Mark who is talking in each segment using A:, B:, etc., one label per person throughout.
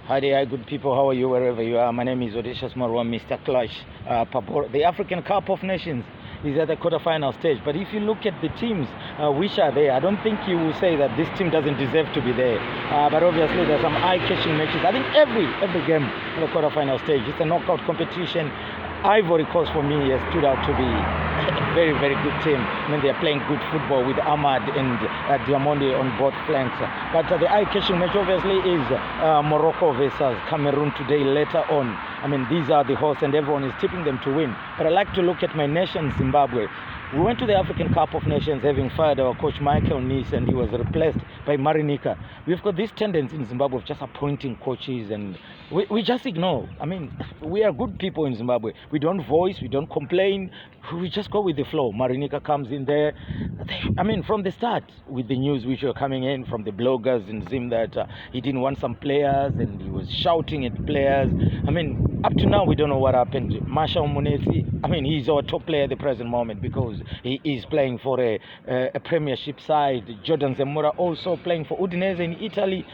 A: Hi there, good people. How are you wherever you are? My name is Odysseus Marwa, Mr. Clash. The African Cup of Nations is at the quarterfinal stage. But if you look at the teams which are there, I don't think you will say that this team doesn't deserve to be there. But obviously, there's some eye-catching matches. I think every game at the quarterfinal stage, it's a knockout competition. Ivory Coast for me has stood out to be a very, very good team. I mean, they're playing good football with Ahmad and Diamondi on both flanks. But the eye-catching match obviously is Morocco versus Cameroon today later on. I mean, these are the hosts and everyone is tipping them to win. But I like to look at my nation, Zimbabwe. We went to the African Cup of Nations having fired our coach Michael Nice, and he was replaced by Marinika. We've got this tendency in Zimbabwe of just appointing coaches, and we just ignore. I mean, we are good people in Zimbabwe. We don't voice, we don't complain, we just go with the flow. Marinika comes in there. I mean, from the start, with the news which were coming in from the bloggers in Zim that he didn't want some players and he was shouting at players. I mean, up to now, we don't know what happened. Marshall Munetsi, I mean, he's our top player at the present moment because he is playing for a Premiership side. Jordan Zemura also playing for Udinese in Italy.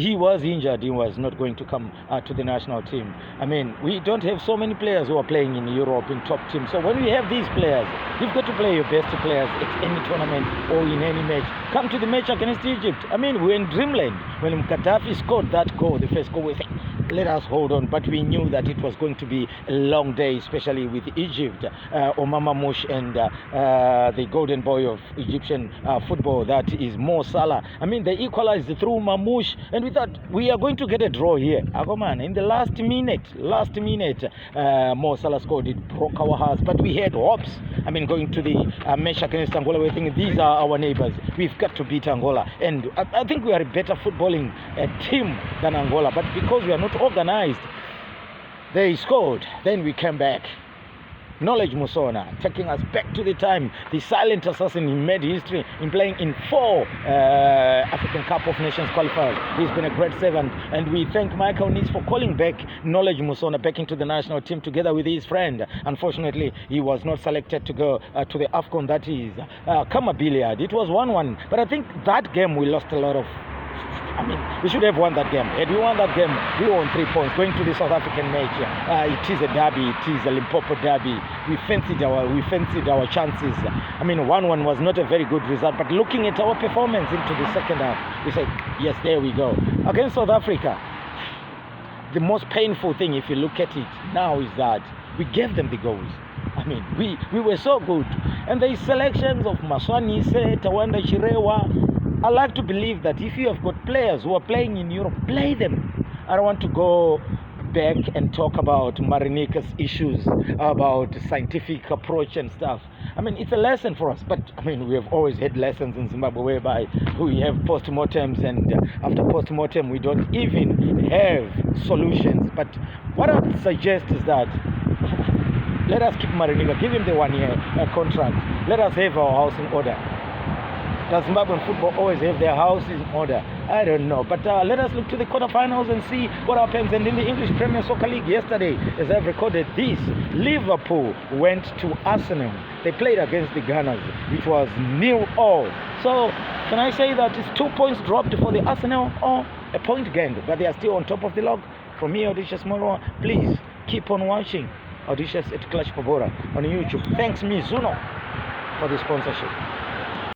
A: He was injured. He was not going to come to the national team. I mean, we don't have so many players who are playing in Europe in top teams. So when we have these players, you've got to play your best players at any tournament or in any match. Come to the match against Egypt. I mean, we're in dreamland. When Gaddafi scored that goal, the first goal, we said, let us hold on. But we knew that it was going to be a long day, especially with Egypt. Omar Mamouche and the golden boy of Egyptian football, that is Mo Salah. I mean, they equalized through Mamouche, and we thought we are going to get a draw here. Man, in the last minute, Mo Salah scored. It broke our hearts, but we had hopes. I mean, going to the match against Angola, we're thinking these are our neighbors. We've got to beat Angola, and I think we are a better footballing team than Angola. But because we are not organized, they scored. Then we came back. Knowledge Musona taking us back to the time the silent assassin. He made history in playing in 4 African Cup of Nations qualifiers. He's been a great servant, and we thank Michael Nice for calling back Knowledge Musona back into the national team together with his friend. Unfortunately, he was not selected to go to the Afcon, that is Kamabiliad. It was 1-1, but I think that game we lost a lot of. I mean, we should have won that game. Had we won that game, we won 3 points. Going to the South African match, it is a derby. It is a Limpopo derby. We fancied our chances. I mean, 1-1 was not a very good result. But looking at our performance into the second half, we said, yes, there we go. Against South Africa, the most painful thing, if you look at it now, is that we gave them the goals. I mean, we were so good. And the selections of Maswani, Tawanda Chirewa, I like to believe that if you have got players who are playing in Europe, play them. I don't want to go back and talk about Marinika's issues, about scientific approach and stuff. I mean, it's a lesson for us, but I mean, we have always had lessons in Zimbabwe whereby we have postmortems, and after postmortem, we don't even have solutions. But what I would suggest is that let us keep Marinika, give him the 1-year contract. Let us have our house in order. Does Zimbabwean football always have their house in order? I don't know. But let us look to the quarterfinals and see what happens. And in the English Premier Soccer League yesterday, as I've recorded this, Liverpool went to Arsenal. They played against the Gunners, which was 0-0. So can I say that it's 2 points dropped for the Arsenal, or a point gained, but they are still on top of the log? From me, Odysseus Marwa, please keep on watching Odysseus at Clutch Pabora on YouTube. Thanks, Mizuno, for the sponsorship.